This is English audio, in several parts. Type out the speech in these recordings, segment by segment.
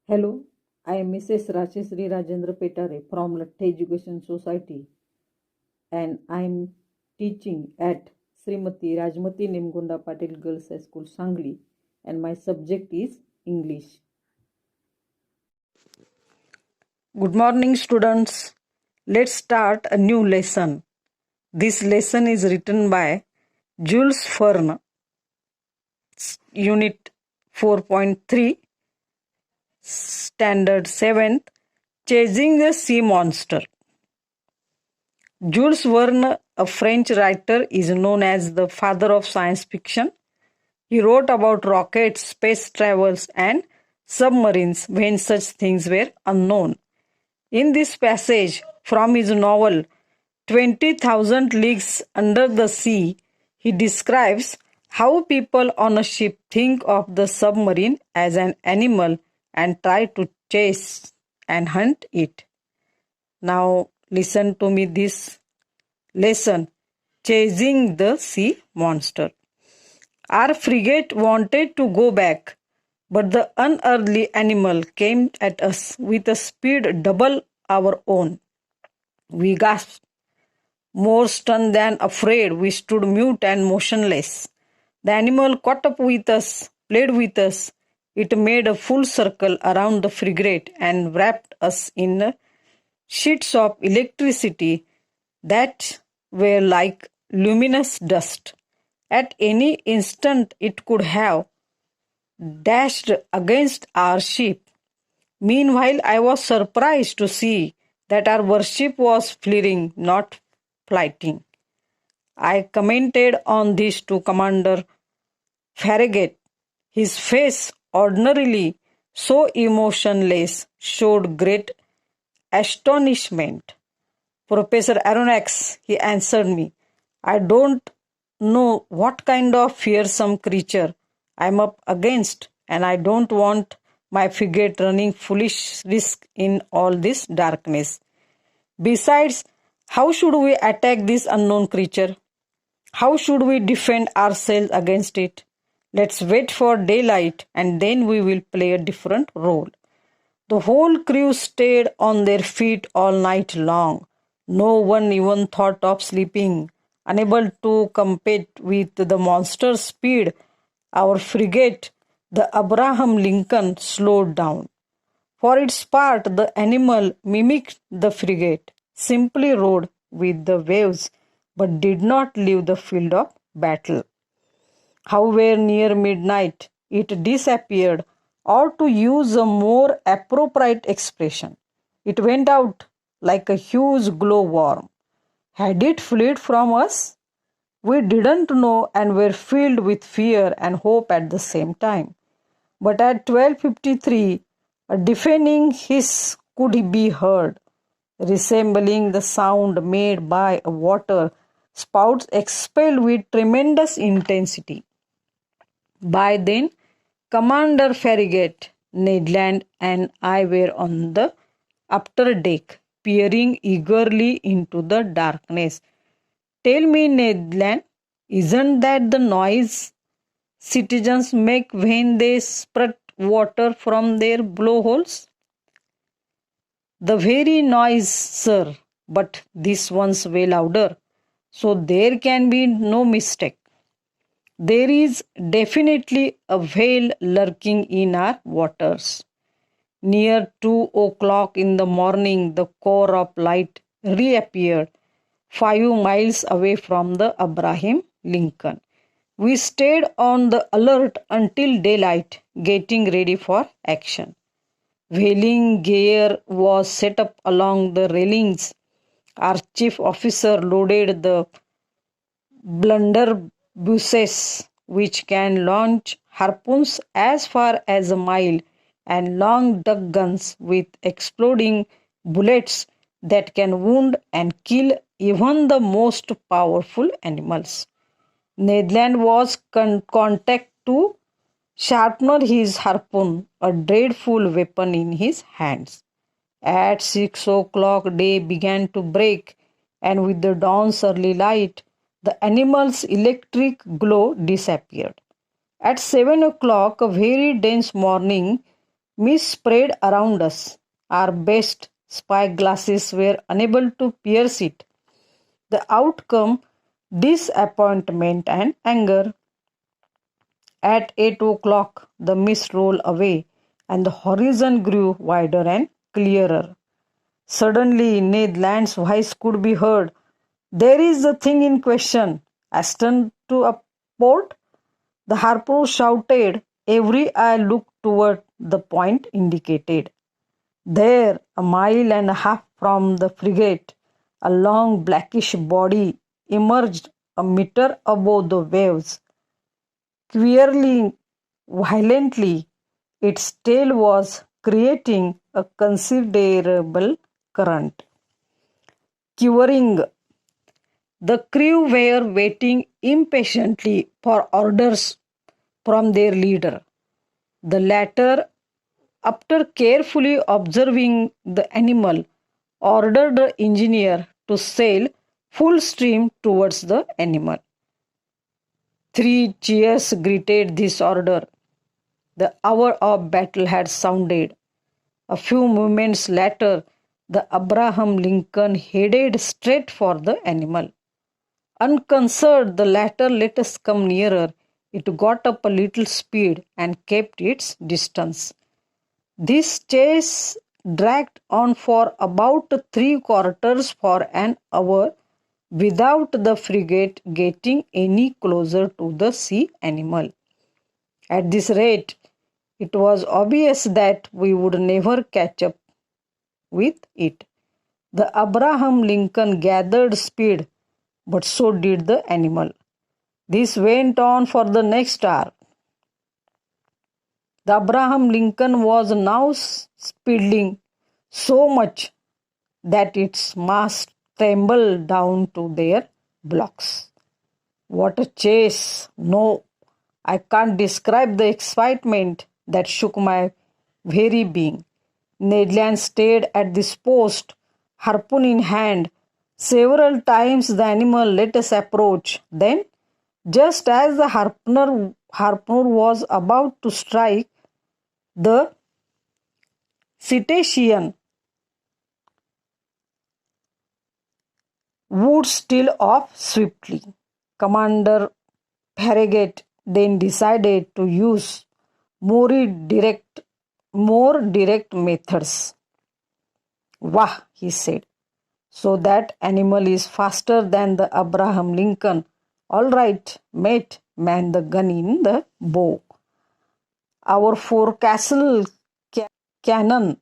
Hello, I am Mrs. Rajashri Petare from Latte Education Society, and I am teaching at Srimati Rajmati Nimgunda Patil Girls High School, Sangli, and my subject is English. Good morning, students. Let's start a new lesson. This lesson is written by Jules Verne, Unit 4.3, Standard 7th, Chasing the Sea Monster. Jules Verne, a French writer, is known as the father of science fiction. He wrote about rockets, space travels, and submarines when such things were unknown. In this passage from his novel 20,000 Leagues Under the Sea, he describes how people on a ship think of the submarine as an animal and try to chase and hunt it. Now listen to me this lesson, Chasing the Sea Monster. Our frigate wanted to go back, but the unearthly animal came at us with a speed double our own. We gasped. More stunned than afraid, we stood mute and motionless. The animal caught up with us, played with us. It made a full circle around the frigate and wrapped us in sheets of electricity that were like luminous dust. At any instant, it could have dashed against our ship. Meanwhile, I was surprised to see that our warship was fleeing, not flighting. I commented on this to Commander Farragut. His face, ordinarily so emotionless, showed great astonishment. Professor Aronnax, he answered me, I don't know what kind of fearsome creature I'm up against, and I don't want my frigate running foolish risk in all this darkness. Besides, how should we attack this unknown creature? How should we defend ourselves against it? Let's wait for daylight and then we will play a different role. The whole crew stayed on their feet all night long. No one even thought of sleeping. Unable to compete with the monster's speed, our frigate, the Abraham Lincoln, slowed down. For its part, the animal mimicked the frigate, simply rode with the waves, but did not leave the field of battle. However, near midnight, it disappeared, or to use a more appropriate expression, it went out like a huge glowworm. Had it fled from us? We didn't know and were filled with fear and hope at the same time. But at 12:53, a deafening hiss could be heard, resembling the sound made by a water spouts expelled with tremendous intensity. By then, Commander Farragut, Ned Land, and I were on the after deck, peering eagerly into the darkness. Tell me, Ned Land, isn't that the noise citizens make when they spurt water from their blowholes? The very noise, sir, but this one's way louder, so there can be no mistake. There is definitely a whale lurking in our waters. Near 2 o'clock in the morning, the core of light reappeared 5 miles away from the Abraham Lincoln. We stayed on the alert until daylight, getting ready for action. Whaling gear was set up along the railings. Our chief officer loaded the blunderbusses, which can launch harpoons as far as a mile, and long duck guns with exploding bullets that can wound and kill even the most powerful animals. Ned Land was contact to sharpen his harpoon, a dreadful weapon in his hands. At 6 o'clock, day began to break, and with the dawn's early light, the animal's electric glow disappeared. At 7 o'clock, a very dense morning Mist spread around us. Our best spy glasses were unable to pierce it. The outcome disappointment and anger. At 8 o'clock, the mist rolled away, and the horizon grew wider and clearer. Suddenly, Ned Land's voice could be heard. There is the thing in question. Astern to a port, the harpooner shouted. Every eye looked toward the point indicated. There, a mile and a half from the frigate, a long blackish body emerged a meter above the waves. Queerly, violently, its tail was creating a considerable current. Quivering, the crew were waiting impatiently for orders from their leader. The latter, after carefully observing the animal, ordered the engineer to sail full stream towards the animal. 3 cheers greeted this order. The hour of battle had sounded. A few moments later, the Abraham Lincoln headed straight for the animal. Unconcerned, the latter let us come nearer. It got up a little speed and kept its distance. This chase dragged on for about 3/4 for an hour without the frigate getting any closer to the sea animal. At this rate, it was obvious that we would never catch up with it. The Abraham Lincoln gathered speed, but so did the animal. This went on for the next hour. The Abraham Lincoln was now speeding so much that its masts trembled down to their blocks. What a chase! No, I can't describe the excitement that shook my very being. Ned Land stayed at this post, harpoon in hand. Several times the animal let us approach. Then, just as the harpooner was about to strike, the cetacean would steal off swiftly. Commander Farragut then decided to use more direct methods. Wah, he said. So that animal is faster than the Abraham Lincoln. All right, mate, man the gun in the bow. Our forecastle cannon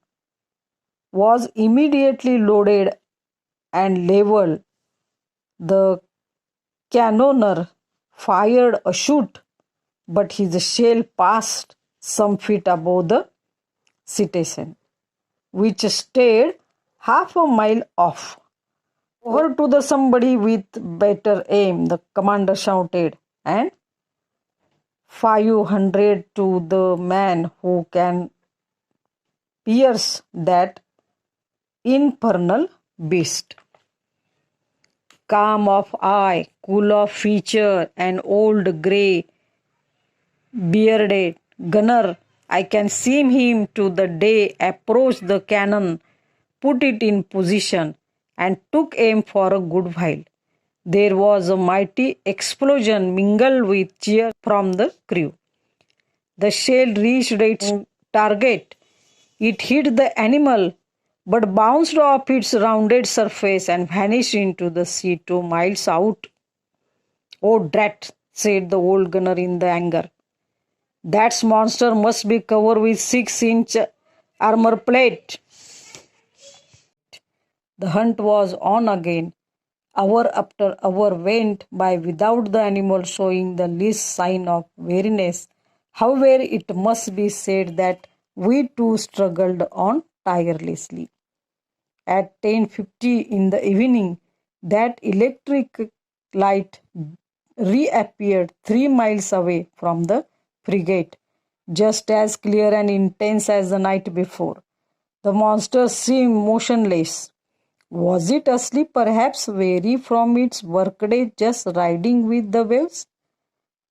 was immediately loaded and leveled. The cannoneer fired a shot, but his shell passed some feet above the cetacean, which stayed half a mile off. Over to the somebody with better aim, the commander shouted, and 500 to the man who can pierce that infernal beast. Calm of eye, cool of feature, an old grey bearded gunner, I can see him to the day, approached the cannon, put it in position, and took aim for a good while. There was a mighty explosion mingled with cheers from the crew. The shell reached its target. It hit the animal, but bounced off its rounded surface and vanished into the sea 2 miles out. Oh, drat, said the old gunner in the anger. That monster must be covered with 6-inch armor plate. The hunt was on again. Hour after hour went by without the animal showing the least sign of weariness. However, it must be said that we too struggled on tirelessly. At 10:50 in the evening, that electric light reappeared 3 miles away from the frigate, just as clear and intense as the night before. The monster seemed motionless. Was it asleep, perhaps weary from its workday, just riding with the waves?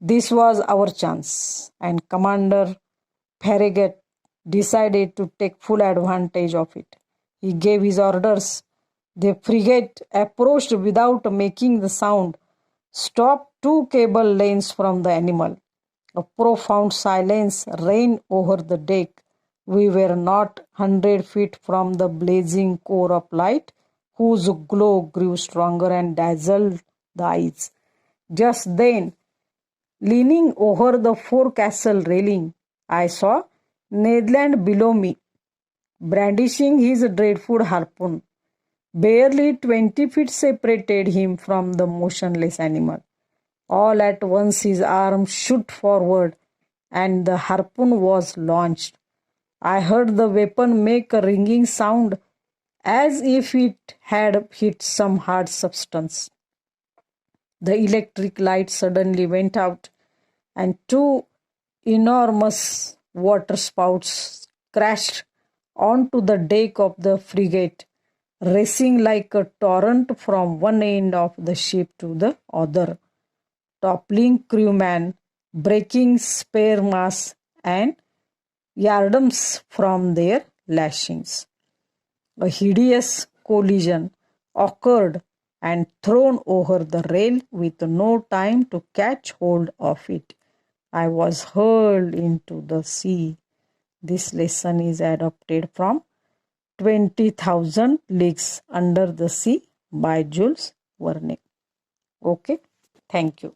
This was our chance, and Commander Farragut decided to take full advantage of it. He gave his orders. The frigate approached without making the sound, stopped 2 cable lengths from the animal. A profound silence reigned over the deck. We were not 100 feet from the blazing core of light, whose glow grew stronger and dazzled the eyes. Just then, leaning over the forecastle railing, I saw Ned Land below me, brandishing his dreadful harpoon. Barely 20 feet separated him from the motionless animal. All at once his arm shot forward, and the harpoon was launched. I heard the weapon make a ringing sound as if it had hit some hard substance. The electric light suddenly went out, and 2 enormous waterspouts crashed onto the deck of the frigate, racing like a torrent from one end of the ship to the other, toppling crewmen, breaking spare masts and yardarms from their lashings. A hideous collision occurred and thrown over the rail with no time to catch hold of it. I was hurled into the sea. This lesson is adapted from 20,000 Leagues Under the Sea by Jules Verne. Okay, thank you.